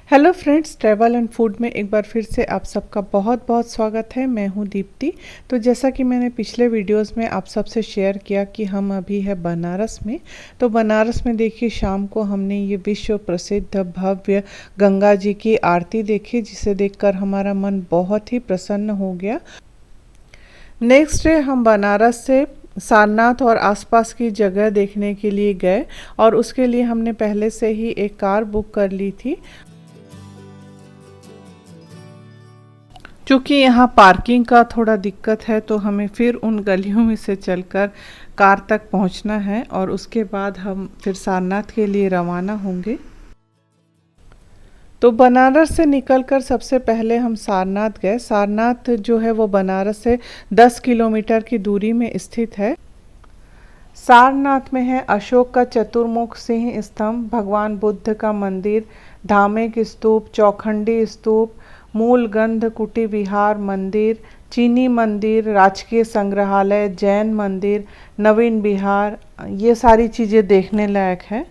Hello friends, travel and food में एक बार फिर से आप सबका बहुत बहुत स्वागत है। मैं हूं दीप्ति। तो जैसा कि मैंने पिछले वीडियोस में आप सबसे शेयर किया कि हम अभी है बनारस में। तो बनारस में देखिए, शाम को हमने ये विश्व प्रसिद्ध भव्य गंगा जी की आरती देखी, जिसे देखकर हमारा मन बहुत ही प्रसन्न हो गया। नेक्स्ट डे हम बनारस से सारनाथ और आसपास की जगह देखने के लिए गए, और उसके लिए हमने पहले से ही एक कार बुक कर ली थी। चूँकि यहाँ पार्किंग का थोड़ा दिक्कत है, तो हमें फिर उन गलियों में से चलकर कार तक पहुँचना है, और उसके बाद हम फिर सारनाथ के लिए रवाना होंगे। तो बनारस से निकलकर सबसे पहले हम सारनाथ गए। सारनाथ जो है वो बनारस से 10 किलोमीटर की दूरी में स्थित है। सारनाथ में है अशोक का चतुर्मुख सिंह स्तंभ, भगवान बुद्ध का मंदिर, धार्मिक स्तूप, चौखंडी स्तूप, मूल गंध कुटी विहार मंदिर, चीनी मंदिर, राजकीय संग्रहालय, जैन मंदिर, नवीन विहार, ये सारी चीज़ें देखने लायक है।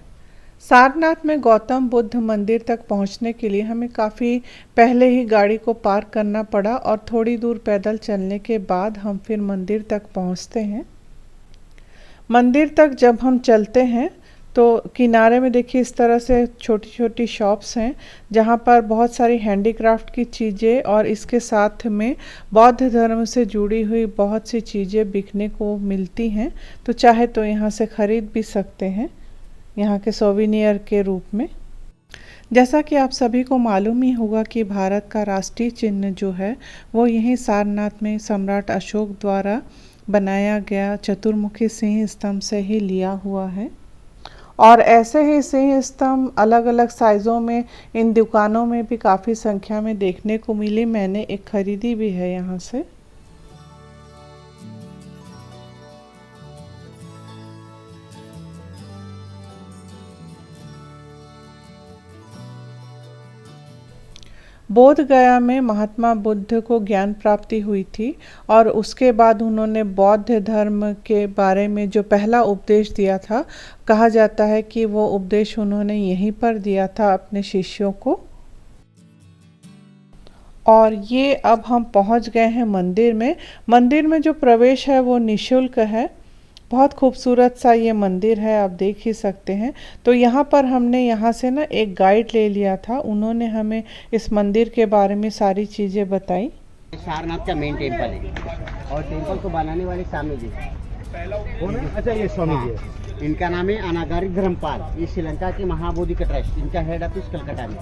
सारनाथ में गौतम बुद्ध मंदिर तक पहुंचने के लिए हमें काफ़ी पहले ही गाड़ी को पार्क करना पड़ा, और थोड़ी दूर पैदल चलने के बाद हम फिर मंदिर तक पहुंचते हैं। मंदिर तक जब हम चलते हैं तो किनारे में देखिए इस तरह से छोटी छोटी शॉप्स हैं, जहाँ पर बहुत सारी हैंडीक्राफ्ट की चीज़ें और इसके साथ में बौद्ध धर्म से जुड़ी हुई बहुत सी चीज़ें बिकने को मिलती हैं। तो चाहे तो यहाँ से ख़रीद भी सकते हैं, यहाँ के सोविनियर के रूप में। जैसा कि आप सभी को मालूम ही होगा कि भारत का राष्ट्रीय चिन्ह जो है वो यहीं सारनाथ में सम्राट अशोक द्वारा बनाया गया चतुर्मुखी सिंह स्तंभ से ही लिया हुआ है। और ऐसे ही सिंह स्तंभ अलग अलग साइज़ों में इन दुकानों में भी काफ़ी संख्या में देखने को मिली। मैंने एक खरीदी भी है यहाँ से। बोध गया में महात्मा बुद्ध को ज्ञान प्राप्ति हुई थी, और उसके बाद उन्होंने बौद्ध धर्म के बारे में जो पहला उपदेश दिया था, कहा जाता है कि वो उपदेश उन्होंने यहीं पर दिया था अपने शिष्यों को। और ये अब हम पहुंच गए हैं मंदिर में। मंदिर में जो प्रवेश है वो निःशुल्क है। बहुत खूबसूरत सा ये मंदिर है, आप देख ही सकते हैं। तो यहाँ पर हमने यहाँ से ना एक गाइड ले लिया था, उन्होंने हमें इस मंदिर के बारे में सारी चीज़ें बताई। सारनाथ का मेन टेम्पल है, और टेम्पल को बनाने वाले स्वामी जी कौन है? अच्छा, ये स्वामी जी है। इनका नाम है अनागारी धर्मपाल। ये श्रीलंका के महाबोधि का ट्रस्ट, इनका हेड ऑफिस कलकत्ता में।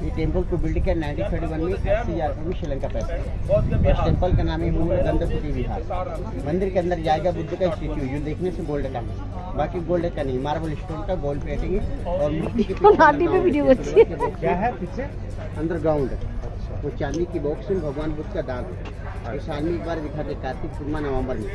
ये टेम्पल को बिल्ड किया 1931 में 80,000 में श्रीलंका पैसे। इस टेम्पल का नाम है मूल गंध कुटी विहार। मंदिर के अंदर जाएगा बुद्ध का स्टेच्यू, जो देखने से गोल्ड का है, बाकी गोल्ड का नहीं, मार्बल स्टोन का गोल्ड प्लेटिंग है। और मूर्ति के क्या है पीछे अंडरग्राउंड, वो चांदी की बॉक्स में भगवान बुद्ध का दाग है। तो साल में एक बार दिखाते, कार्तिक पूर्णिमा नवंबर में।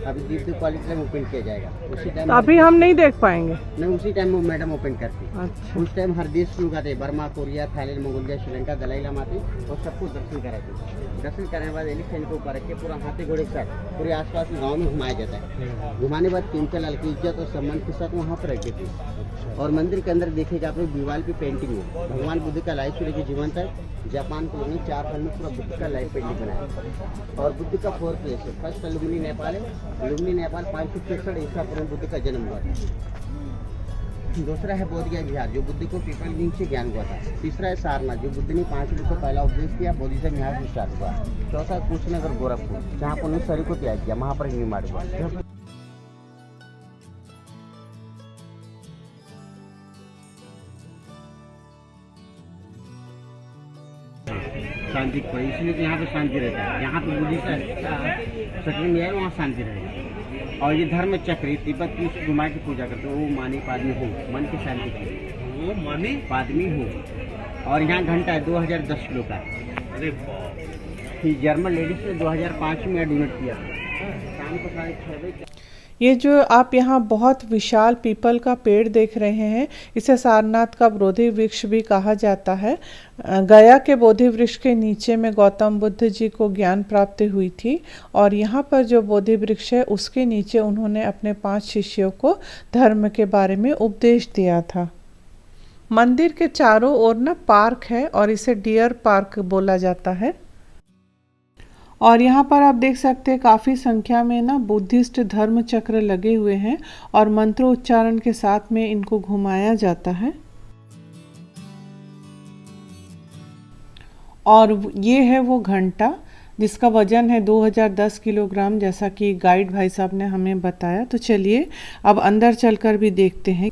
अभी दीप क्वालिटी टाइम ओपन किया जाएगा, उसी टाइम। तो अभी हम नहीं देख पाएंगे। नहीं, उसी टाइम वो मैडम ओपन करती है। अच्छा। उस टाइम हर देश के लोग आते, Burma, Korea, Thailand, Mongolia, Sri Lanka, Dalai Lama आते, और सबको दर्शन कराते। दर्शन करने के बाद एलिफेंट को ऊपर रख के पूरा हाथी घोड़े के साथ पूरे आसपास के गाँव में घुमाया जाता है। घुमाने के बाद 3 लाल की इज्जत और सम्मान के साथ वहाँ पर रख देती है। और मंदिर के अंदर देखेगा आप लोग, दीवार पे पेंटिंग है, भगवान बुद्ध का लाइव से लेकर जीवंत है। जापान को लोगों ने 4 साल में पूरा बुद्ध का लाइव पेंटिंग बनाया। और बुद्ध का 4 प्लेस है। फर्स्ट लुम्बिनी नेपाल है। लुम्बिनी नेपाल 563 ईसा पूर्व बुद्ध का जन्म हुआ था। दूसरा है बोध गया विहार, जो बुद्ध को पीपल विंग से ज्ञान हुआ था। तीसरा है सारनाथ, जो बुद्ध ने 5 लोगों को पहला उपदेश किया, बोधिसत्व विहार से स्टार्ट हुआ। चौथा कुशीनगर गोरखपुर, जहाँ पर उन्होंने शरीर को त्याग किया, वहाँ पर निर्माण हुआ। शांति को, इसलिए तो यहाँ पे शांति रहता है। यहाँ पे बुद्धि का सक्रिय में है, वहाँ शांति रहेगा। और ये धर्म चक्र, ये तिब्बत की उसको घुमा के पूजा करते हैं। वो मानी पादमी हो, मन की शांति की, वो मानी पादमी हो। और यहाँ घंटा है 2010 किलो का। अरे जर्मन लेडीज ने 2005 में डोनेट किया था। शाम को 6:30 बजे। ये जो आप यहाँ बहुत विशाल पीपल का पेड़ देख रहे हैं, इसे सारनाथ का बोधि वृक्ष भी कहा जाता है। गया के बोधि वृक्ष के नीचे में गौतम बुद्ध जी को ज्ञान प्राप्ति हुई थी, और यहाँ पर जो बोधि वृक्ष है उसके नीचे उन्होंने अपने 5 शिष्यों को धर्म के बारे में उपदेश दिया था। मंदिर के चारों ओर ना पार्क है और इसे डियर पार्क बोला जाता है। और यहाँ पर आप देख सकते हैं काफ़ी संख्या में ना बुद्धिस्ट धर्म चक्र लगे हुए हैं और मंत्रोच्चारण के साथ में इनको घुमाया जाता है। और ये है वो घंटा जिसका वजन है 2010 किलोग्राम, जैसा कि गाइड भाई साहब ने हमें बताया। तो चलिए अब अंदर चलकर भी देखते हैं।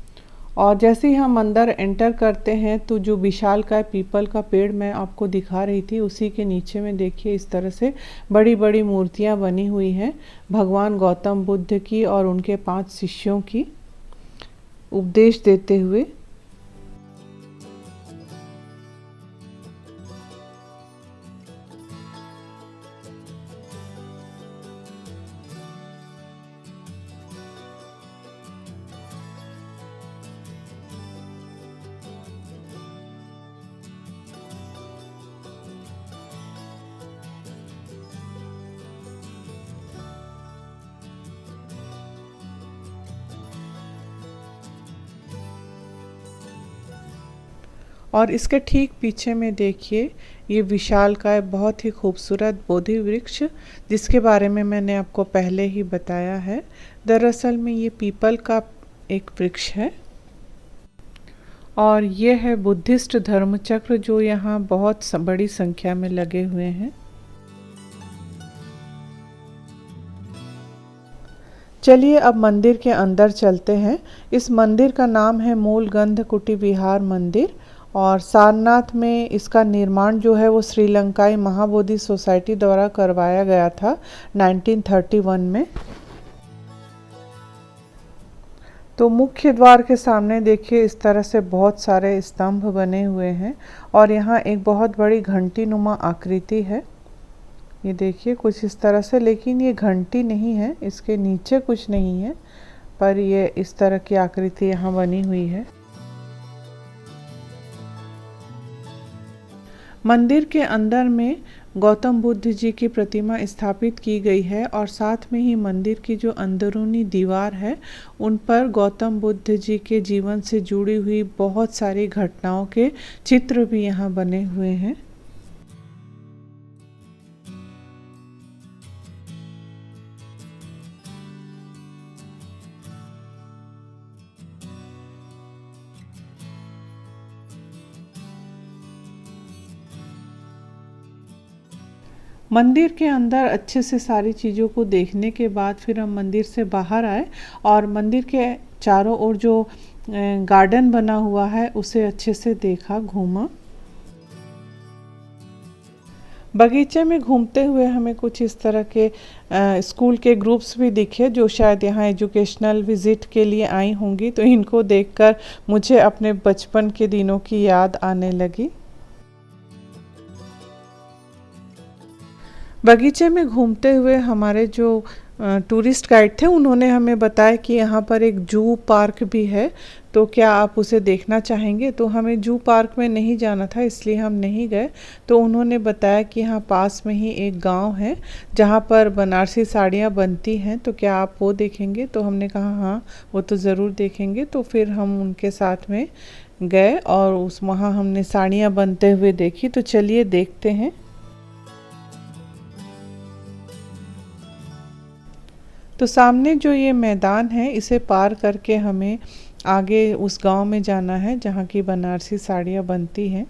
और जैसे ही हम अंदर एंटर करते हैं तो जो विशालकाय पीपल का पेड़ मैं आपको दिखा रही थी, उसी के नीचे में देखिए इस तरह से बड़ी बड़ी मूर्तियां बनी हुई हैं भगवान गौतम बुद्ध की और उनके 5 शिष्यों की, उपदेश देते हुए। और इसके ठीक पीछे में देखिए ये विशालकाय बहुत ही खूबसूरत बोधि वृक्ष, जिसके बारे में मैंने आपको पहले ही बताया है। दरअसल में ये पीपल का एक वृक्ष है और ये है बुद्धिस्ट धर्मचक्र जो यहाँ बहुत बड़ी संख्या में लगे हुए हैं। चलिए अब मंदिर के अंदर चलते हैं। इस मंदिर का नाम है मूलगंध कुटी विहार मंदिर और सारनाथ में इसका निर्माण जो है वो श्रीलंकाई महाबोधि सोसाइटी द्वारा करवाया गया था 1931 में। तो मुख्य द्वार के सामने देखिए इस तरह से बहुत सारे स्तंभ बने हुए हैं और यहाँ एक बहुत बड़ी घंटी नुमा आकृति है। ये देखिए कुछ इस तरह से, लेकिन ये घंटी नहीं है, इसके नीचे कुछ नहीं है, पर ये इस तरह की आकृति यहाँ बनी हुई है। मंदिर के अंदर में गौतम बुद्ध जी की प्रतिमा स्थापित की गई है और साथ में ही मंदिर की जो अंदरूनी दीवार है उन पर गौतम बुद्ध जी के जीवन से जुड़ी हुई बहुत सारी घटनाओं के चित्र भी यहाँ बने हुए हैं। मंदिर के अंदर अच्छे से सारी चीज़ों को देखने के बाद फिर हम मंदिर से बाहर आए और मंदिर के चारों ओर जो गार्डन बना हुआ है उसे अच्छे से देखा, घूमा। बगीचे में घूमते हुए हमें कुछ इस तरह के स्कूल के ग्रुप्स भी दिखे जो शायद यहाँ एजुकेशनल विज़िट के लिए आई होंगी। तो इनको देखकर मुझे अपने बचपन के दिनों की याद आने लगी। बगीचे में घूमते हुए हमारे जो टूरिस्ट गाइड थे उन्होंने हमें बताया कि यहाँ पर एक जू पार्क भी है, तो क्या आप उसे देखना चाहेंगे। तो हमें जू पार्क में नहीं जाना था इसलिए हम नहीं गए। तो उन्होंने बताया कि यहाँ पास में ही एक गांव है जहाँ पर बनारसी साड़ियाँ बनती हैं, तो क्या आप वो देखेंगे। तो हमने कहा हाँ वो तो ज़रूर देखेंगे। तो फिर हम उनके साथ में गए और वहाँ हमने साड़ियाँ बनते हुए देखी। तो चलिए देखते हैं। तो सामने जो ये मैदान है इसे पार करके हमें आगे उस गांव में जाना है जहाँ की बनारसी साड़ियाँ बनती हैं।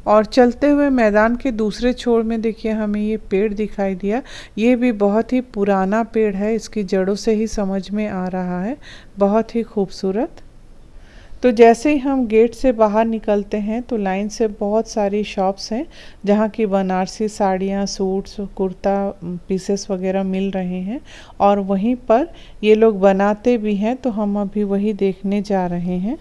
और चलते हुए मैदान के दूसरे छोर में देखिए हमें ये पेड़ दिखाई दिया। ये भी बहुत ही पुराना पेड़ है, इसकी जड़ों से ही समझ में आ रहा है, बहुत ही खूबसूरत। तो जैसे ही हम गेट से बाहर निकलते हैं तो लाइन से बहुत सारी शॉप्स हैं जहाँ की बनारसी साड़ियाँ, सूट्स, कुर्ता पीसेस वगैरह मिल रहे हैं और वहीं पर ये लोग बनाते भी हैं। तो हम अभी वही देखने जा रहे हैं।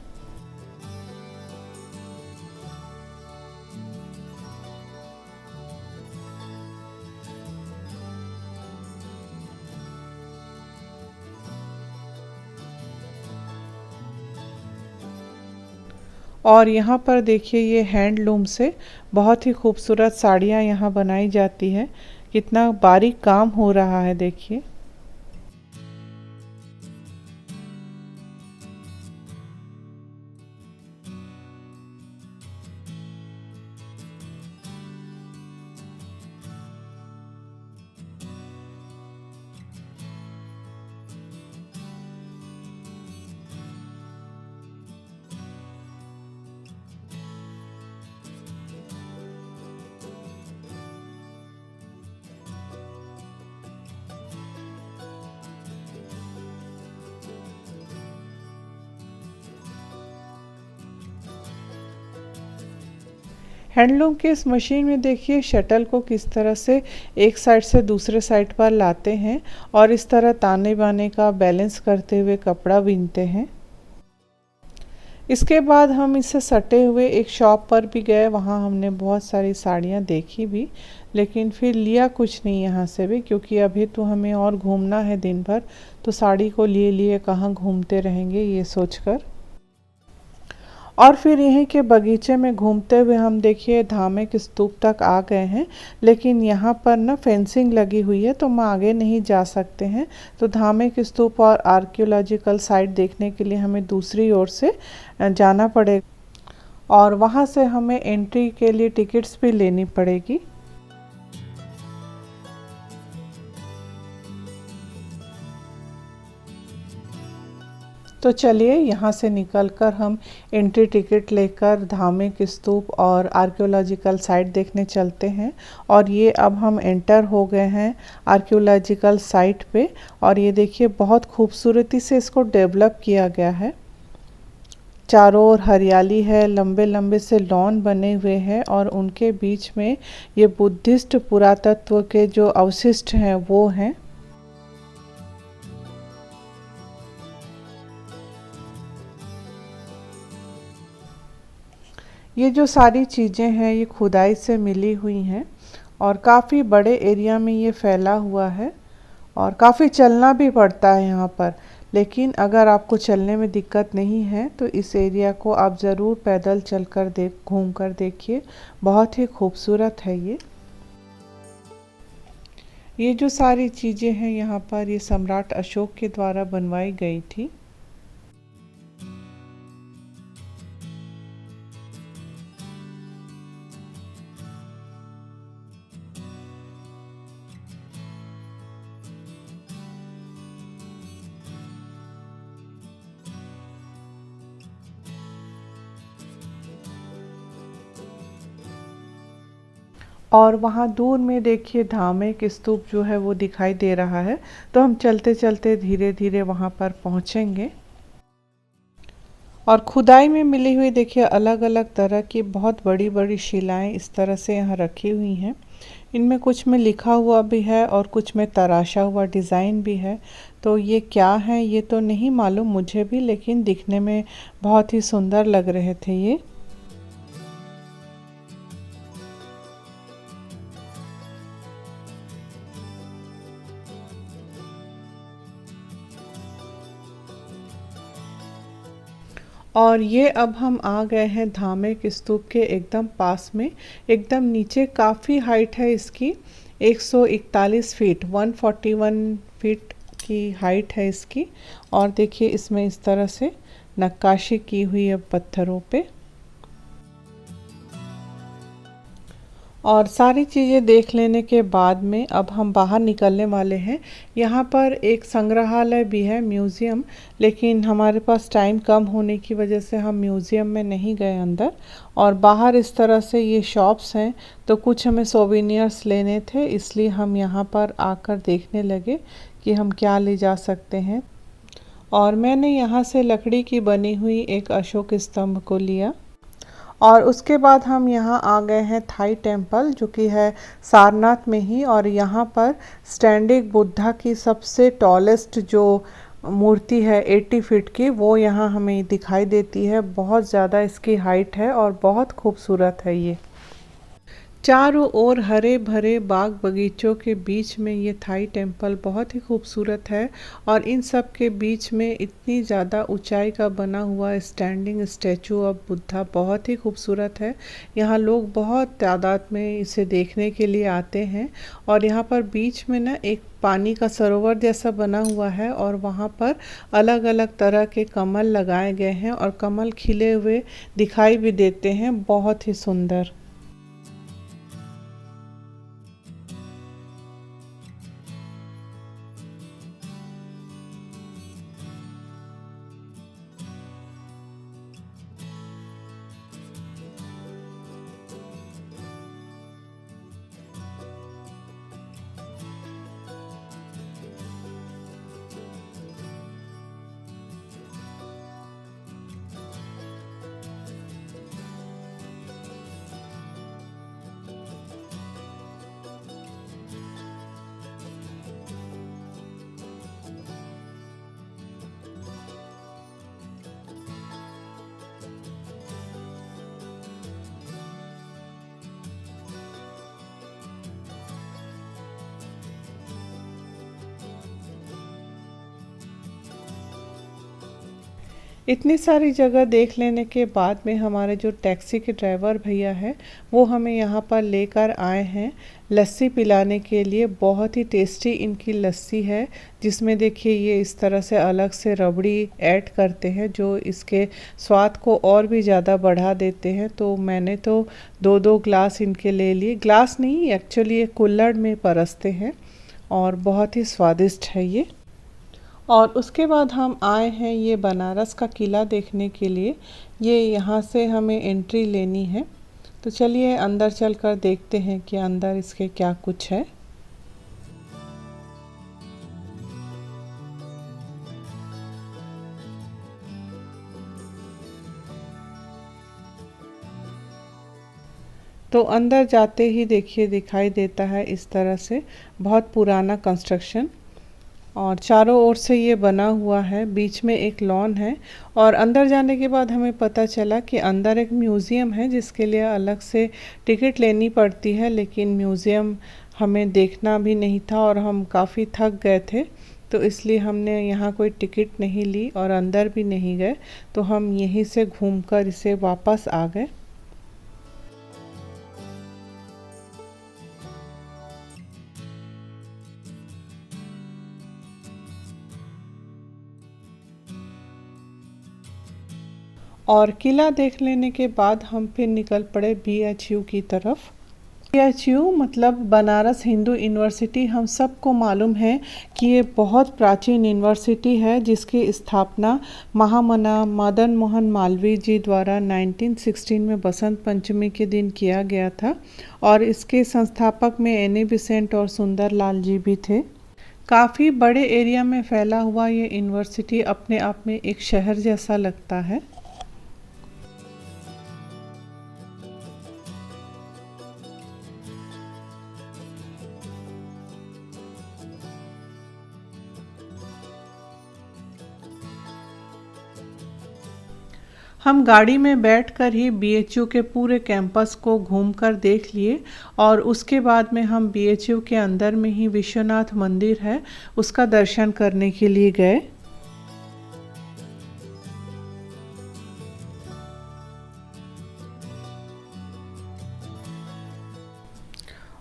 और यहाँ पर देखिए ये हैंडलूम से बहुत ही खूबसूरत साड़ियाँ यहाँ बनाई जाती है। कितना बारीक काम हो रहा है देखिए। हैंडलूम के इस मशीन में देखिए शटल को किस तरह से एक साइड से दूसरे साइड पर लाते हैं और इस तरह ताने बाने का बैलेंस करते हुए कपड़ा बीनते हैं। इसके बाद हम इससे सटे हुए एक शॉप पर भी गए, वहाँ हमने बहुत सारी साड़ियाँ देखी भी, लेकिन फिर लिया कुछ नहीं यहाँ से भी, क्योंकि अभी तो हमें और घूमना है दिन भर, तो साड़ी को लिए लिए कहाँ घूमते रहेंगे ये सोचकर। और फिर यहीं के बगीचे में घूमते हुए हम देखिए धार्मिक स्तूप तक आ गए हैं, लेकिन यहाँ पर ना फेंसिंग लगी हुई है तो हम आगे नहीं जा सकते हैं। तो धार्मिक स्तूप और आर्कियोलॉजिकल साइट देखने के लिए हमें दूसरी ओर से जाना पड़ेगा और वहाँ से हमें एंट्री के लिए टिकट्स भी लेनी पड़ेगी। तो चलिए यहाँ से निकलकर हम एंट्री टिकट लेकर धार्मिक स्तूप और आर्कियोलॉजिकल साइट देखने चलते हैं। और ये अब हम एंटर हो गए हैं आर्कियोलॉजिकल साइट पे, और ये देखिए बहुत खूबसूरती से इसको डेवलप किया गया है। चारों ओर हरियाली है, लंबे लंबे से लॉन बने हुए हैं और उनके बीच में ये बुद्धिस्ट पुरातत्व के जो अवशिष्ट हैं वो हैं। ये जो सारी चीज़ें हैं ये खुदाई से मिली हुई हैं और काफ़ी बड़े एरिया में ये फैला हुआ है और काफ़ी चलना भी पड़ता है यहाँ पर। लेकिन अगर आपको चलने में दिक्कत नहीं है तो इस एरिया को आप ज़रूर पैदल चलकर घूम कर देखिए, बहुत ही खूबसूरत है ये जो सारी चीज़ें हैं यहाँ पर ये सम्राट अशोक के द्वारा बनवाई गई थी। और वहाँ दूर में देखिए धार्मिक स्तूप जो है वो दिखाई दे रहा है, तो हम चलते चलते धीरे धीरे वहाँ पर पहुँचेंगे। और खुदाई में मिली हुई देखिए अलग अलग तरह की बहुत बड़ी बड़ी शिलाएं इस तरह से यहाँ रखी हुई हैं। इनमें कुछ में लिखा हुआ भी है और कुछ में तराशा हुआ डिज़ाइन भी है। तो ये क्या है ये तो नहीं मालूम मुझे भी, लेकिन दिखने में बहुत ही सुंदर लग रहे थे ये। और ये अब हम आ गए हैं धार्मिक स्तूप के एकदम पास में, एकदम नीचे काफ़ी हाइट है इसकी, 141 फीट 141 फीट की हाइट है इसकी। और देखिए इसमें इस तरह से नक्काशी की हुई है पत्थरों पे। और सारी चीज़ें देख लेने के बाद में अब हम बाहर निकलने वाले हैं। यहाँ पर एक संग्रहालय भी है, म्यूज़ियम, लेकिन हमारे पास टाइम कम होने की वजह से हम म्यूज़ियम में नहीं गए अंदर। और बाहर इस तरह से ये शॉप्स हैं, तो कुछ हमें सोवेनियर्स लेने थे, इसलिए हम यहाँ पर आकर देखने लगे कि हम क्या ले जा सकते हैं। और मैंने यहाँ से लकड़ी की बनी हुई एक अशोक स्तंभ को लिया। और उसके बाद हम यहाँ आ गए हैं थाई टेम्पल, जो कि है सारनाथ में ही। और यहाँ पर स्टैंडिंग बुद्धा की सबसे टॉलेस्ट जो मूर्ति है 80 फीट की, वो यहाँ हमें दिखाई देती है। बहुत ज़्यादा इसकी हाइट है और बहुत खूबसूरत है ये। चारों ओर हरे भरे बाग बगीचों के बीच में ये थाई टेम्पल बहुत ही खूबसूरत है। और इन सब के बीच में इतनी ज़्यादा ऊंचाई का बना हुआ स्टैंडिंग स्टैचू ऑफ बुद्धा बहुत ही खूबसूरत है। यहाँ लोग बहुत तादाद में इसे देखने के लिए आते हैं। और यहाँ पर बीच में ना एक पानी का सरोवर जैसा बना हुआ है और वहाँ पर अलग अलग तरह के कमल लगाए गए हैं और कमल खिले हुए दिखाई भी देते हैं, बहुत ही सुंदर। इतनी सारी जगह देख लेने के बाद में हमारे जो टैक्सी के ड्राइवर भैया हैं वो हमें यहाँ पर लेकर आए हैं लस्सी पिलाने के लिए। बहुत ही टेस्टी इनकी लस्सी है, जिसमें देखिए ये इस तरह से अलग से रबड़ी ऐड करते हैं जो इसके स्वाद को और भी ज़्यादा बढ़ा देते हैं। तो मैंने तो 2-2 ग्लास इनके ले लिए, ग्लास नहीं एक्चुअली ये कुल्हड़ में परसते हैं और बहुत ही स्वादिष्ट है ये। और उसके बाद हम आए हैं ये बनारस का किला देखने के लिए। ये यहाँ से हमें एंट्री लेनी है, तो चलिए अंदर चलकर देखते हैं कि अंदर इसके क्या कुछ है। तो अंदर जाते ही देखिए दिखाई देता है इस तरह से बहुत पुराना कंस्ट्रक्शन, और चारों ओर से ये बना हुआ है, बीच में एक लॉन है। और अंदर जाने के बाद हमें पता चला कि अंदर एक म्यूज़ियम है जिसके लिए अलग से टिकट लेनी पड़ती है, लेकिन म्यूज़ियम हमें देखना भी नहीं था और हम काफ़ी थक गए थे, तो इसलिए हमने यहाँ कोई टिकट नहीं ली और अंदर भी नहीं गए। तो हम यहीं से घूमकर इसे वापस आ गए। और किला देख लेने के बाद हम फिर निकल पड़े BHU की तरफ। BHU मतलब बनारस हिंदू यूनिवर्सिटी। हम सबको मालूम है कि ये बहुत प्राचीन यूनिवर्सिटी है जिसकी स्थापना महामना मदन मोहन मालवीय जी द्वारा 1916 में बसंत पंचमी के दिन किया गया था, और इसके संस्थापक में एनी बेसेंट और सुंदरलाल जी भी थे। काफ़ी बड़े एरिया में फैला हुआ ये यूनिवर्सिटी अपने आप में एक शहर जैसा लगता है। हम गाड़ी में बैठकर ही BHU के पूरे कैंपस को घूमकर देख लिए, और उसके बाद में हम BHU के अंदर में ही विश्वनाथ मंदिर है उसका दर्शन करने के लिए गए।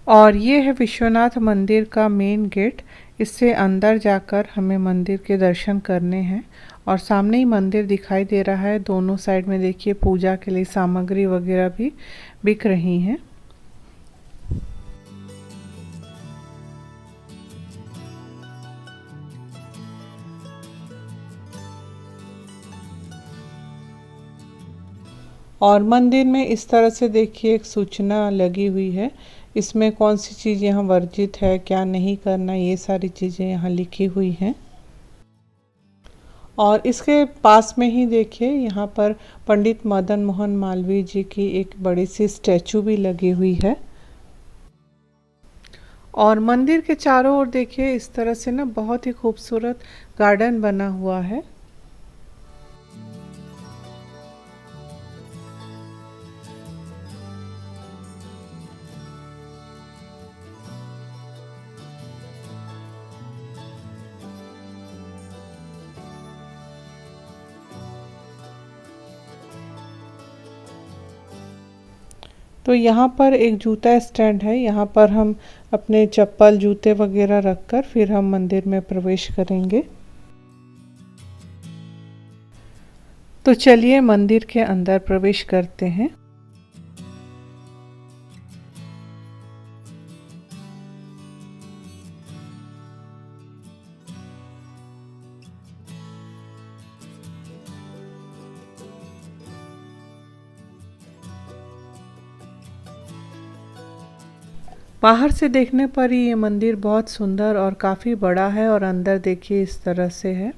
और ये है विश्वनाथ मंदिर का मेन गेट। इससे अंदर जाकर हमें मंदिर के दर्शन करने हैं, और सामने ही मंदिर दिखाई दे रहा है। दोनों साइड में देखिए पूजा के लिए सामग्री वगैरह भी बिक रही हैं। और मंदिर में इस तरह से देखिए एक सूचना लगी हुई है, इसमें कौन सी चीज़ यहाँ वर्जित है, क्या नहीं करना, ये सारी चीज़ें यहाँ लिखी हुई हैं। और इसके पास में ही देखिए यहाँ पर पंडित मदन मोहन मालवीय जी की एक बड़ी सी स्टैचू भी लगी हुई है। और मंदिर के चारों ओर देखिए इस तरह से ना बहुत ही खूबसूरत गार्डन बना हुआ है। तो यहाँ पर एक जूता स्टैंड है, यहाँ पर हम अपने चप्पल जूते वगैरह रखकर फिर हम मंदिर में प्रवेश करेंगे। तो चलिए मंदिर के अंदर प्रवेश करते हैं। बाहर से देखने पर ही ये मंदिर बहुत सुंदर और काफ़ी बड़ा है, और अंदर देखिए इस तरह से है।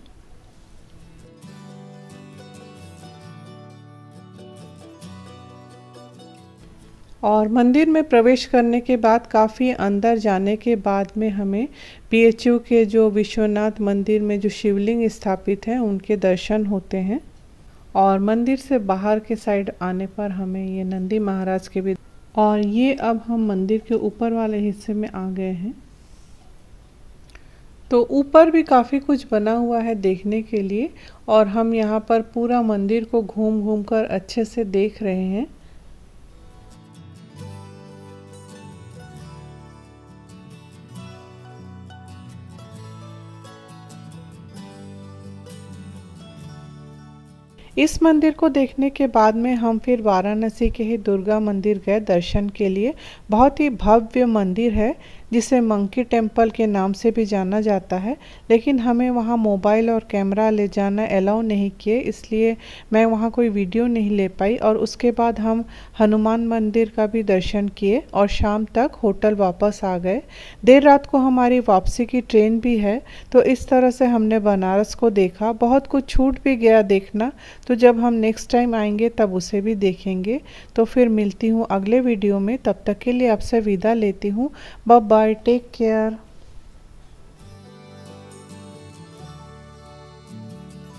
और मंदिर में प्रवेश करने के बाद काफ़ी अंदर जाने के बाद में हमें BHU के जो विश्वनाथ मंदिर में जो शिवलिंग स्थापित हैं उनके दर्शन होते हैं। और मंदिर से बाहर के साइड आने पर हमें ये नंदी महाराज के भी, और ये अब हम मंदिर के ऊपर वाले हिस्से में आ गए हैं। तो ऊपर भी काफ़ी कुछ बना हुआ है देखने के लिए, और हम यहाँ पर पूरा मंदिर को घूम घूम कर अच्छे से देख रहे हैं। इस मंदिर को देखने के बाद में हम फिर वाराणसी के ही दुर्गा मंदिर गए दर्शन के लिए। बहुत ही भव्य मंदिर है जिसे मंकी टेम्पल के नाम से भी जाना जाता है, लेकिन हमें वहाँ मोबाइल और कैमरा ले जाना अलाउ नहीं किए, इसलिए मैं वहाँ कोई वीडियो नहीं ले पाई। और उसके बाद हम हनुमान मंदिर का भी दर्शन किए और शाम तक होटल वापस आ गए। देर रात को हमारी वापसी की ट्रेन भी है, तो इस तरह से हमने बनारस को देखा। बहुत कुछ छूट भी गया देखना, तो जब हम नेक्स्ट टाइम आएंगे तब उसे भी देखेंगे। तो फिर मिलती हूँ अगले वीडियो में, तब तक के लिए आपसे विदा लेती हूँ। Bye bye, take care.